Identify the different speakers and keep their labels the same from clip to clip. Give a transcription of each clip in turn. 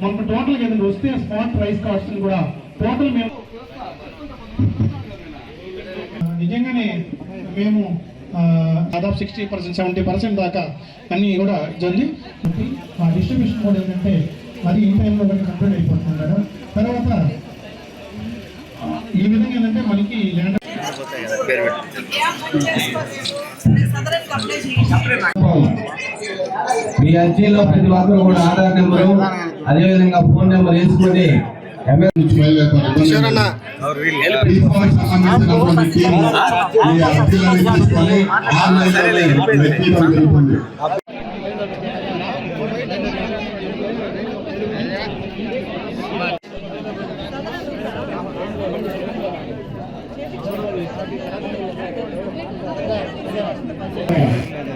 Speaker 1: మనకు టోటల్ ఏదైనా వస్తే స్పాట్ రైస్ కాస్ట్ కూడా టోటల్ మేము నిజంగానే మేము దాదాపు 60% 70% దాకా అన్నీ కూడా జరిగి ఆ డిస్ట్రిబ్యూషన్ కూడా ఏంటంటే అది ఈ టైంలో కూడా కంప్లీట్ అయిపోతుంది కదా. తర్వాత ఈ విధంగా ఏంటంటే మనకి ల్యాండ్
Speaker 2: మీ అర్జీలో ప్రతి ఒక్కరు కూడా ఆధార్ నెంబరు అదేవిధంగా ఫోన్ నెంబర్ వేసుకొని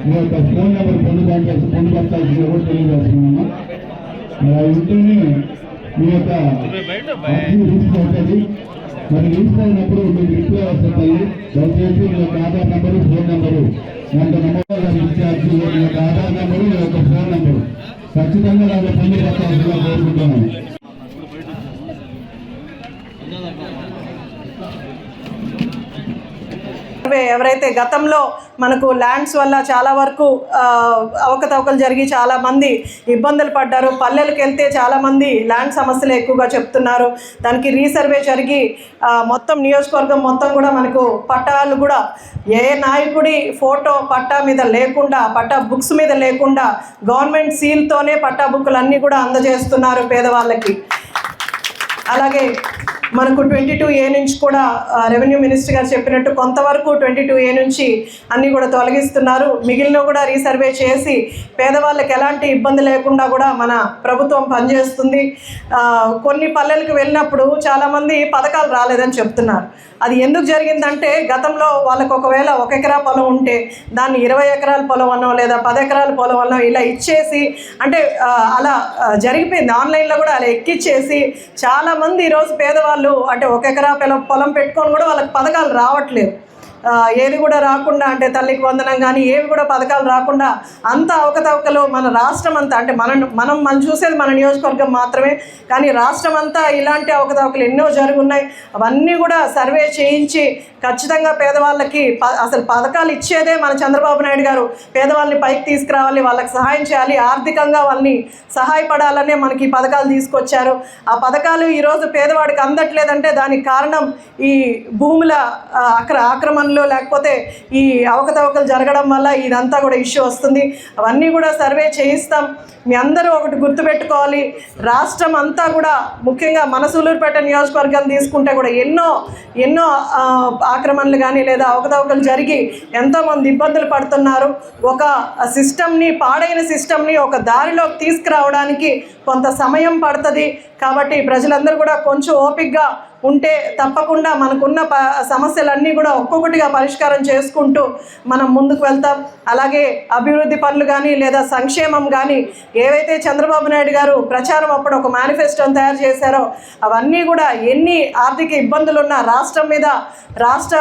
Speaker 1: మీ యొక్క ఫోన్ నెంబర్ పొందుపరచాల్సింది కూడా తెలియజేస్తున్నాము. ఉంటేనే మీ యొక్క రిజిస్టర్ అవుతుంది. మరి రిజిస్టర్ అయినప్పుడు మీకు రిప్లై వస్తాయి. దయచేసి మీ యొక్క ఆధార్ నెంబరు ఫోన్ నెంబరు దాంట్లో నమోదు ఇన్ఛార్జి మీ యొక్క ఆధార్ నెంబరు మీ యొక్క ఫోన్ నెంబరు ఖచ్చితంగా దాంట్లో పొందుపరచాల్సిందిగా కోరుకుంటున్నాను.
Speaker 3: ఎవరైతే గతంలో మనకు ల్యాండ్స్ వల్ల చాలా వరకు అవకతవకలు జరిగి చాలామంది ఇబ్బందులు పడ్డారు. పల్లెలకు వెళ్తే చాలామంది ల్యాండ్ సమస్యలు ఎక్కువగా చెప్తున్నారు. దానికి రీసర్వే జరిగి మొత్తం నియోజకవర్గం మొత్తం కూడా మనకు పట్టాలు కూడా ఏ నాయకుడి ఫోటో పట్టా మీద లేకుండా, పట్టా బుక్స్ మీద లేకుండా గవర్నమెంట్ సీల్తోనే పట్టా బుక్కులు అన్నీ కూడా అందజేస్తున్నారు పేదవాళ్ళకి. అలాగే మనకు 22A నుంచి కూడా రెవెన్యూ మినిస్టర్ గారు చెప్పినట్టు కొంతవరకు 22A నుంచి అన్నీ కూడా తొలగిస్తున్నారు. మిగిలిన కూడా రీసర్వే చేసి పేదవాళ్ళకి ఎలాంటి ఇబ్బంది లేకుండా కూడా మన ప్రభుత్వం పనిచేస్తుంది. కొన్ని పల్లెలకు వెళ్ళినప్పుడు చాలామంది పథకాలు రాలేదని చెప్తున్నారు. అది ఎందుకు జరిగిందంటే గతంలో వాళ్ళకు ఒకవేళ 1 ఎకరా పొలం ఉంటే దాన్ని 20 ఎకరాల పొలం అన్నో లేదా 10 ఎకరాల పొలం అన్నో ఇలా ఇచ్చేసి అంటే అలా జరిగిపోయింది. ఆన్లైన్లో కూడా అలా ఎక్కిచ్చేసి చాలామంది ఈరోజు పేదవాళ్ళు అంటే 1 ఎకరా పొలం పెట్టుకొని కూడా వాళ్ళకి పథకాలు రావట్లేదు. ఏది కూడా రాకుండా అంటే తల్లికి వందనం కానీ ఏవి కూడా పథకాలు రాకుండా అంత అవకతవకలు మన రాష్ట్రం అంతా అంటే మనం చూసేది మన నియోజకవర్గం మాత్రమే, కానీ రాష్ట్రం అంతా ఇలాంటి అవకతవకలు ఎన్నో జరుగున్నాయి. అవన్నీ కూడా సర్వే చేయించి ఖచ్చితంగా పేదవాళ్ళకి అసలు పథకాలు ఇచ్చేదే మన చంద్రబాబు నాయుడు గారు. పేదవాళ్ళని పైకి తీసుకురావాలి, వాళ్ళకి సహాయం చేయాలి, ఆర్థికంగా వాళ్ళని సహాయపడాలనే మనకి ఈ పథకాలు తీసుకొచ్చారు. ఆ పథకాలు ఈరోజు పేదవాడికి అందట్లేదంటే దానికి కారణం ఈ భూముల ఆక్రమణలు లేకపోతే ఈ అవకతవకలు జరగడం వల్ల ఇదంతా కూడా ఇష్యూ వస్తుంది. అవన్నీ కూడా సర్వే చేయిస్తాం. మీ అందరూ ఒకటి గుర్తుపెట్టుకోవాలి, రాష్ట్రం అంతా కూడా ముఖ్యంగా మన సూలూరుపేట నియోజకవర్గం తీసుకుంటే కూడా ఎన్నో ఆక్రమణలు కానీ లేదా అవకతవకలు జరిగి ఎంతోమంది ఇబ్బందులు పడుతున్నారు. ఒక సిస్టమ్ని పాడైన సిస్టమ్ని ఒక దారిలోకి తీసుకురావడానికి కొంత సమయం పడుతుంది. కాబట్టి ప్రజలందరూ కూడా కొంచెం ఓపికగా ఉంటే తప్పకుండా మనకున్న సమస్యలన్నీ కూడా ఒక్కొక్కటిగా పరిష్కారం చేసుకుంటూ మనం ముందుకు వెళ్తాం. అలాగే అభివృద్ధి పనులు కానీ లేదా సంక్షేమం కానీ ఏవైతే చంద్రబాబు నాయుడు గారు ప్రచారం అప్పుడు ఒక మేనిఫెస్టోని తయారు చేశారో అవన్నీ కూడా ఎన్ని ఆర్థిక ఇబ్బందులు ఉన్నా రాష్ట్రం మీద రాష్ట్ర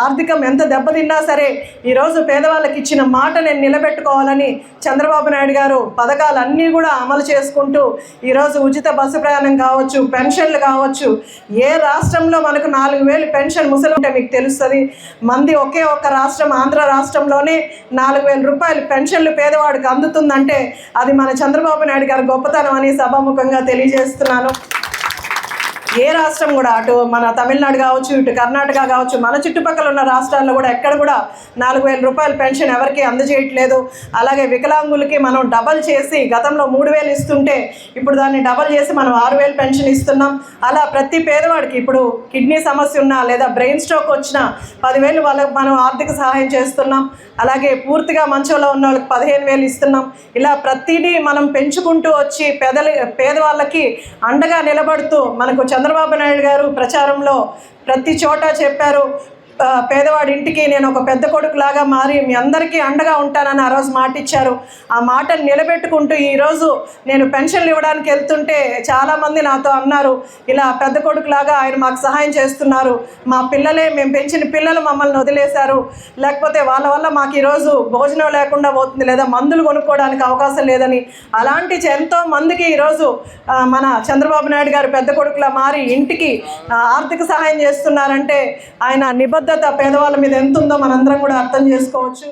Speaker 3: ఆర్థికం ఎంత దెబ్బతిన్నా సరే ఈరోజు పేదవాళ్ళకి ఇచ్చిన మాట నేను నిలబెట్టుకోవాలని చంద్రబాబు నాయుడు గారు పథకాలన్నీ కూడా అమలు చేసుకుంటూ ఈరోజు ఉచిత బస్సు ప్రయాణం కావచ్చు, పెన్షన్లు కావచ్చు, ఏ రాష్ట్రంలో మనకు 4000 పెన్షన్ ముసలి ఉంటే మీకు తెలుస్తుంది. మంది ఒకే ఒక్క రాష్ట్రం ఆంధ్ర రాష్ట్రంలోనే 4000 రూపాయలు పెన్షన్లు పేదవాడికి అందుతుందంటే అది మన చంద్రబాబు నాయుడు గారి గొప్పతనం అని సభాముఖంగా తెలియజేస్తున్నాను. ఏ రాష్ట్రం కూడా అటు మన తమిళనాడు కావచ్చు, ఇటు కర్ణాటక కావచ్చు, మన చుట్టుపక్కల ఉన్న రాష్ట్రాల్లో కూడా ఎక్కడ కూడా 4000 రూపాయల పెన్షన్ ఎవరికి అందజేయట్లేదు. అలాగే వికలాంగులకి మనం డబల్ చేసి గతంలో 3000 ఇస్తుంటే ఇప్పుడు దాన్ని డబల్ చేసి మనం 6000 పెన్షన్ ఇస్తున్నాం. అలా ప్రతి పేదవాడికి ఇప్పుడు కిడ్నీ సమస్య ఉన్నా లేదా బ్రెయిన్ స్ట్రోక్ వచ్చినా 10,000 వాళ్ళకి మనం ఆర్థిక సహాయం చేస్తున్నాం. అలాగే పూర్తిగా మంచంలో ఉన్న వాళ్ళకి 15,000 ఇస్తున్నాం. ఇలా ప్రతిదీ మనం పెంచుకుంటూ వచ్చి పేదవాళ్ళకి అండగా నిలబడుతూ మనకు చంద్రబాబు నాయుడు గారు ప్రచారంలో ప్రతి చోట చెప్పారు, పేదవాడి ఇంటికి నేను ఒక పెద్ద కొడుకులాగా మారి మీ అందరికీ అండగా ఉంటానని ఆ రోజు మాట ఇచ్చారు. ఆ మాటను నిలబెట్టుకుంటూ ఈరోజు నేను పెన్షన్లు ఇవ్వడానికి వెళ్తుంటే చాలామంది నాతో అన్నారు, ఇలా పెద్ద కొడుకులాగా ఆయన మాకు సహాయం చేస్తున్నారు, మా పిల్లలే మేము పెంచిన పిల్లలు మమ్మల్ని వదిలేశారు, లేకపోతే వాళ్ళ వల్ల మాకు ఈరోజు భోజనం లేకుండా పోతుంది లేదా మందులు కొనుక్కోవడానికి అవకాశం లేదని అలాంటి ఎంతో మందికి ఈరోజు మన చంద్రబాబు నాయుడు గారు పెద్ద కొడుకులా మారి ఇంటికి ఆర్థిక సహాయం చేస్తున్నారంటే ఆయన నిబద్ధత పేదవాళ్ళ మీద ఎంత ఉందో మనందరం కూడా అర్థం చేసుకోవచ్చు.